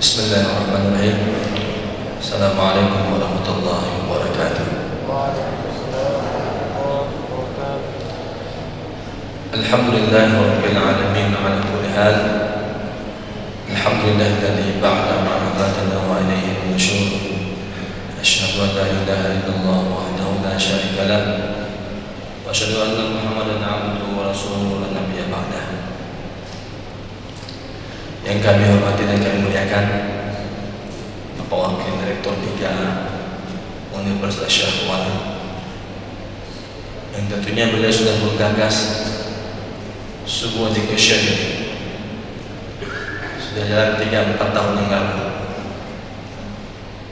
Bismillahirrahmanirrahim. Assalamualaikum warahmatullahi wabarakatuh. Alhamdulillahi rabbil alamin ala kulli hal. Alhamdulillahilladzi ba'da ma amatana wa ilayhi an-nusyur. Asyhadu an la ilaha illallah wahdahu la syarika lah. Wa asyhadu anna Muhammadan 'abduhu wa rasuluhu la nabiyya ba'dahu. Yang kami hormati dan kami muliakan Bapak Wakil Direktur 3 Universitas Syahwal, yang tentunya beliau sudah menggagas sebuah education sudah jalan 3-4 tahun yang lalu.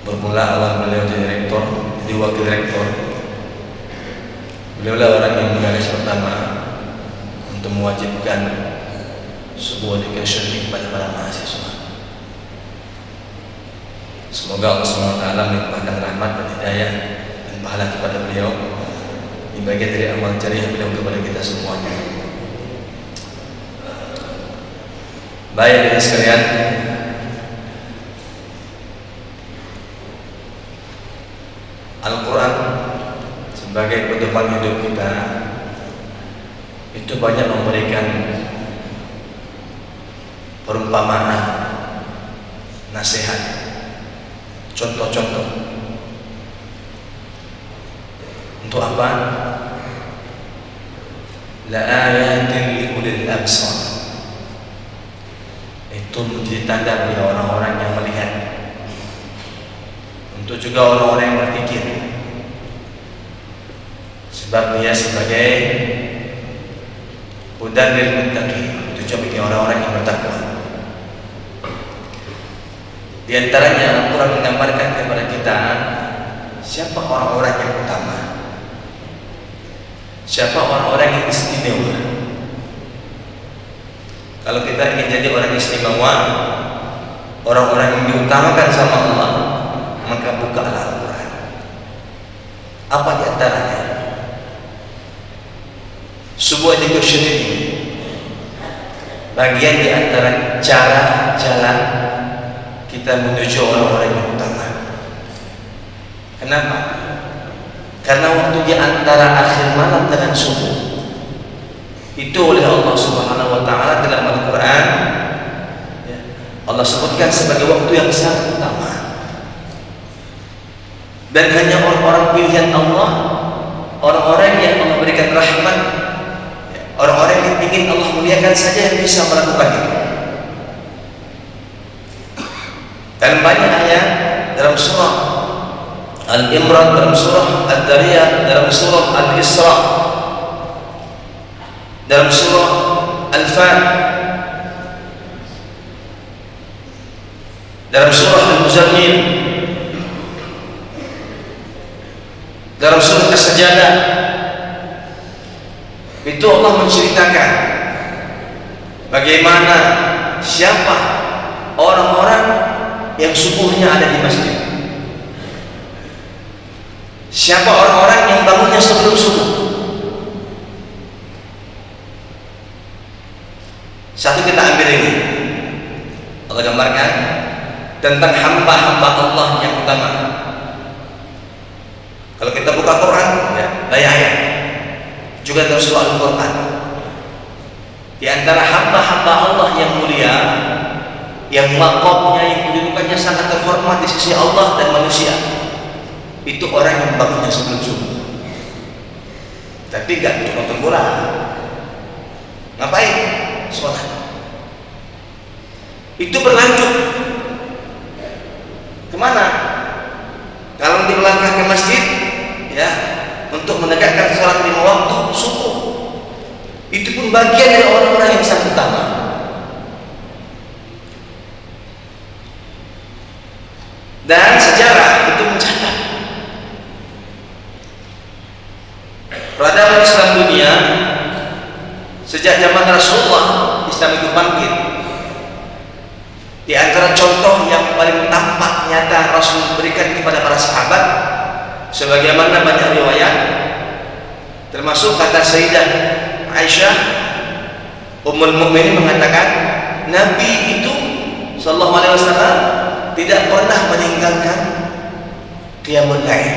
Bermula awal beliau jadi rektor, jadi wakil rektor. Beliau lah orang yang menggagas pertama untuk mewajibkan sebuah education ini kepada para mahasiswa. Semoga Allah SWT melimpahkan rahmat dan hidayah dan pahala kepada beliau, di bagian dari amal jariah beliau kepada kita semuanya. Baik dari sekalian, Al-Quran sebagai pedoman hidup kita itu banyak memberikan perumpamaan, nasihat, contoh-contoh. Untuk apa? La ayatin li ulil absar. Itu menjadi tanda bagi orang-orang yang melihat. Untuk juga orang-orang yang berpikir. Sebab dia sebagai hudan lil muttaqin. Itu juga bagi orang-orang yang bertakwa. Di antaranya Al-Quran menggambarkan kepada kita siapa orang-orang yang utama, siapa orang-orang yang istimewa. Kalau kita ingin jadi orang istimewa, orang-orang yang diutamakan sama Allah, maka bukalah Al-Quran. Apa di antaranya? Sebuah education ini bagian di antara cara jalan kita menuju orang-orang yang utama. Kenapa? Karena waktu di antara akhir malam dengan subuh itu oleh Allah Subhanahu wa taala dalam Al-Qur'an, Allah sebutkan sebagai waktu yang sangat utama. Dan hanya orang-orang pilihan Allah, orang-orang yang Allah berikan rahmat, orang-orang yang ingin Allah muliakan saja yang bisa melakukan itu. Dan banyak ayat dalam surah Al-Imran, dalam surah Ad-Dariyah, dalam surah Al-Isra, dalam surah Al-Fat, dalam surah Al-Muzammil, dalam surah As-Sajadah. Itu Allah menceritakan bagaimana siapa orang-orang yang subuhnya ada di masjid, siapa orang-orang yang bangunnya sebelum subuh. Satu kita ambil ini, Allah gambarkan tentang hamba-hamba Allah yang utama. Kalau kita buka Quran, ya, ayat juga dalam surah Al-Quran, di antara hamba-hamba Allah yang mulia, yang maqamnya, yang kedudukannya sangat terhormat di sisi Allah dan manusia, itu orang yang bangunnya sebelum subuh. Tapi gak untuk nonton bola. Ngapain? Sholat. Itu berlanjut kemana? Kalau dia melangkah ke masjid, ya, untuk menegakkan sholat 5 waktu subuh, itu pun bagian dari orang-orang yang sangat utama. Dan sejarah itu mencatat peradaban Islam dunia sejak zaman Rasulullah, Islam itu bangkit. Di antara contoh yang paling tampak nyata Rasul berikan kepada para sahabat, sebagaimana banyak riwayat, termasuk kata Sayyidah Aisyah Ummul Mukminin mengatakan, Nabi itu sallallahu alaihi wasallam tidak pernah meninggalkan qiyamul lail,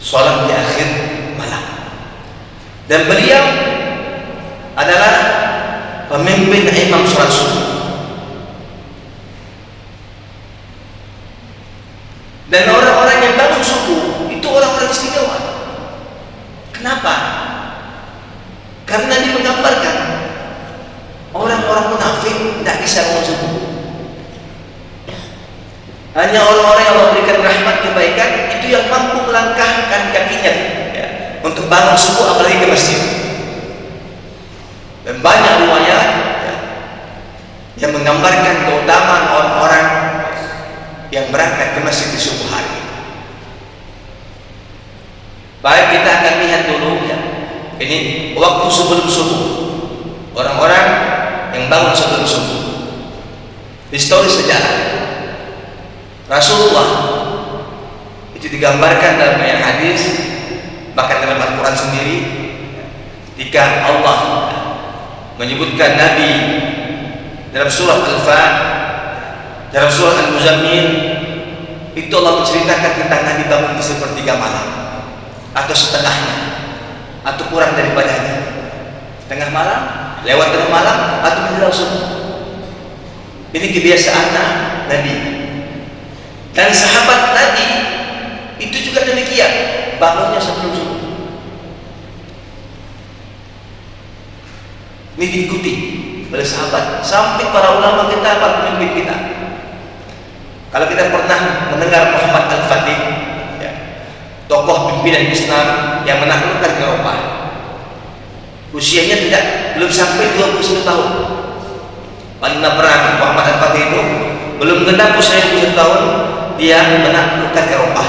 salat di akhir malam. Dan beliau adalah pemimpin imam salat subuh. Dan orang-orang yang bangun subuh itu orang-orang istimewa. Kenapa? Karena dia menggambarkan orang-orang munafik tidak bisa bangun subuh. Hanya orang-orang yang memberikan rahmat kebaikan itu yang mampu melangkahkan kakinya ya, untuk bangun subuh, apalagi ke masjid. Dan banyak riwayat ya, yang menggambarkan keutamaan orang-orang yang berangkat ke masjid di subuh hari. Baik, kita akan lihat dulu ya, ini waktu sebelum subuh, orang-orang yang bangun sebelum subuh. Histori sejarah Rasulullah itu digambarkan dalam banyak hadis, bahkan dalam Al-Quran sendiri, ketika Allah menyebutkan Nabi dalam surah Al-Fat, dalam surah Al-Muzammil, itu Allah menceritakan tentang Nabi bangun di sepertiga malam, atau setengahnya, atau kurang daripadanya, tengah malam, lewat tengah malam, atau menjelang subuh. Ini kebiasaan Nabi. Dan sahabat Nabi itu juga demikian, bangunnya sebelum subuh. Ini diikuti oleh sahabat sampai para ulama kita, para pemimpin kita. Kalau kita pernah mendengar Muhammad Al-Fatih ya, tokoh pimpinan Islam yang menaklukkan Eropa, usianya belum sampai 21 tahun. Panglima perang Muhammad Al-Fatih itu belum genap usia 21 tahun, dia menaklukkan Eropa,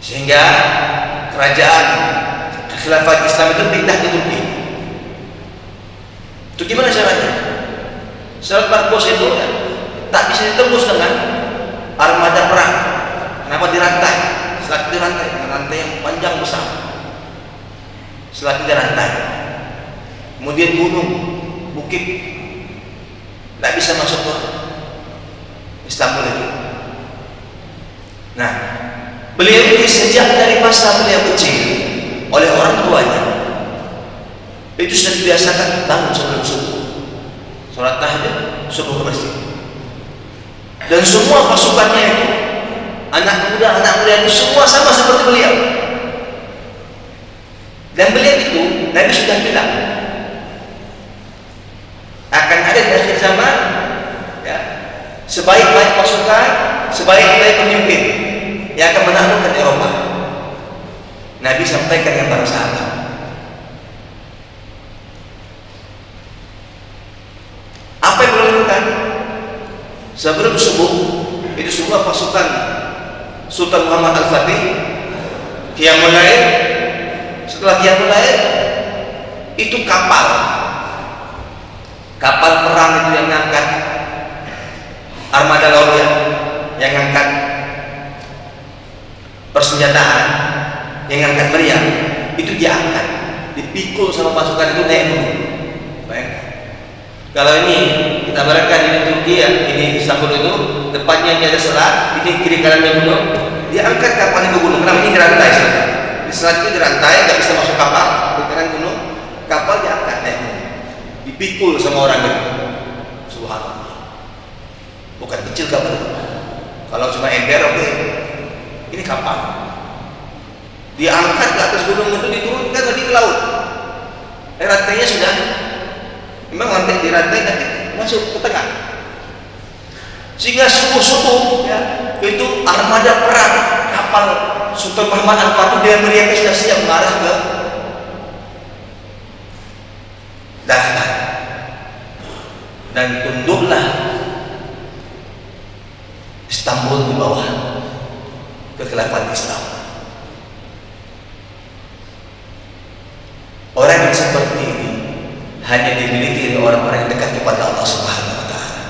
sehingga kerajaan khilafah Islam itu pindah ke Turki. Itu gimana caranya? Serat Barbaros itu ya, tak bisa ditembus dengan armada perang. Kenapa dirantai? Selat dirantai dengan rantai yang panjang besar. Selat dirantai, kemudian gunung, bukit, tak bisa masuk ke Istanbul itu. Nah, beliau ini sejak dari masa beliau kecil oleh orang tuanya itu sudah dibiasakan bangun sebelum subuh, sholat tahajud, subuh ke masjid. Dan semua pasukannya itu anak muda itu semua sama seperti beliau. Dan beliau itu Nabi sudah bilang akan ada di akhir zaman ya, sebaik-baik pasukan, sebaik-baik pemimpin yang akan menaklukkan Eropa. Nabi sampaikan yang para sahabat. Apa yang beliau lakukan? Sebelum subuh itu semua pasukan Sultan Muhammad Al-Fatih qiyamul lail. Setelah qiyamul lail itu kapal perang itu yang ngangkat armada laut yang ngangkat persenjataan, yang ngangkat meriam, itu diangkat, dipikul sama pasukan itu naik gunung. Bayangkan. Kalau ini kita bayangkan ini Turki ya, ini Istanbul itu depannya ini ada selat, ini kiri kanannya gunung, diangkat kapal itu gunung. Kenapa ini dirantai? Di selat itu dirantai, nggak bisa masuk kapal, di kanan gunung, kapal diangkat naik gunung, dipikul sama orang itu. Subhanallah. Bukan kecil kapal itu. Kalau cuma ember oke. Ini kapal diangkat ke atas gunung itu, diturunkan lagi ke laut. Rantainya sudah memang rantai dirantai nanti masuk ke tengah, sehingga subuh ya, itu armada perang kapal Sultan Muhammad Al-Fatih dengan meriamnya sudah siap mengarah ke daratan. Dan tunduklah Istanbul di bawah kekhilafan Islam. Orang yang seperti ini hanya dimiliki oleh orang-orang yang dekat kepada Allah Subhanahu wa Ta'ala.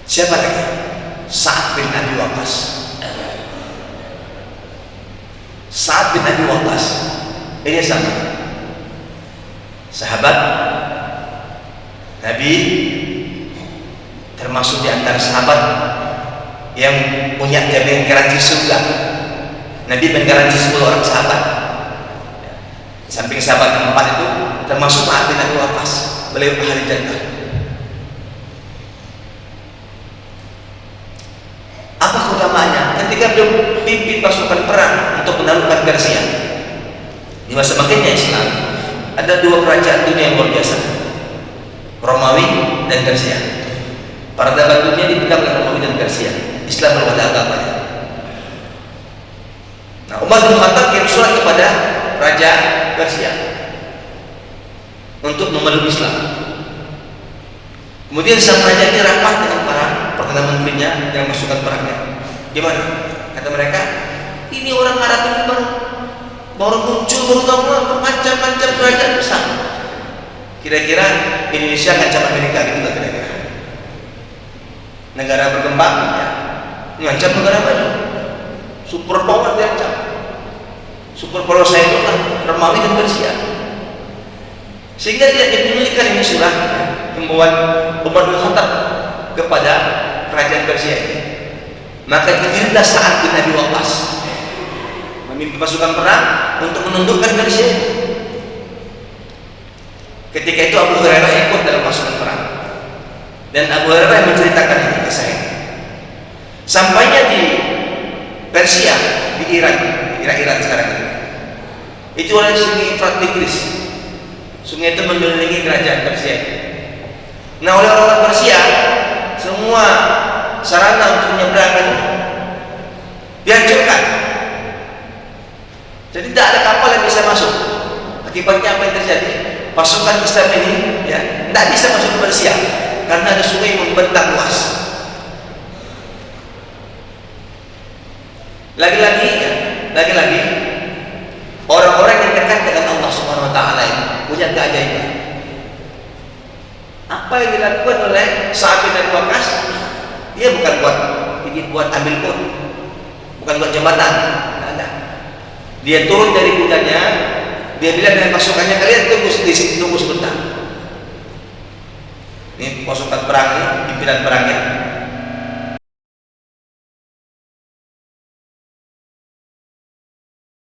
Siapa lagi? Sa'ad bin Abi Waqqas. Sa'ad bin Abi Waqqas ini sama sahabat Nabi termasuk di antara sahabat yang punya jaminan garansi surga. Nabi menggaransi 10 orang sahabat. Samping sahabat yang 4 itu termasuk Sa'ad bin Abi Waqqas, beliau ahli jannah. Apa keutamaannya? Ketika beliau pimpin pasukan perang untuk menaklukkan Persia. Di masa makinnya Islam, ada 2 kerajaan dunia yang luar biasa, Romawi dan Persia. Peradaban dunia dipegang oleh Romawi dan Persia. Islam belum ada agamanya. Nah, Umar bin Khattab kirim surat kepada Raja Persia untuk memeluk Islam. Kemudian sang raja ini rapat dengan para perdana menterinya yang masukkan perangnya. Gimana? Kata mereka, ini orang Arab ini baru muncul, baru tahu macam-macam kerajaan besar. Kira-kira Indonesia ngancam Amerika gitu nggak kira-kira? Negara berkembang ya, ngancam negara maju. Super power diancam. Super power saya itu kan Romawi dan Persia. Sehingga tidak dituliskan ini surat membuat Umar bin Khattab kepada kerajaan Persia ini. Maka dipilihlah Sa'ad bin Abi Waqqas memimpin pasukan perang untuk menundukkan Persia ini. Ketika itu Abu Hurairah ikut dalam pasukan perang, dan Abu Hurairah menceritakan ini ke saya. Sampainya di Persia, di Iran sekarang ini, itu oleh sungai Efrat Tigris. Sungai itu mengelilingi kerajaan Persia. Nah, oleh orang Persia, semua sarana untuk menyeberangkan dihancurkan. Jadi tidak ada kapal yang bisa masuk. Akibatnya apa yang terjadi? Pasukan Islam ini ya tidak bisa masuk ke Persia karena ada sungai yang membentang luas. Lagi-lagi orang-orang yang dekat dengan Allah Subhanahu wa taala ini punya keajaiban. Apa yang dilakukan oleh Sa'ad bin Abi Waqqas? Dia bukan buat ambil pun, bukan buat jembatan. Tidak ada. Dia turun dari kudanya, dia bilang dengan pasukannya, kalian tunggu sebentar. Ini pasukan perang ini, pimpinan perangnya.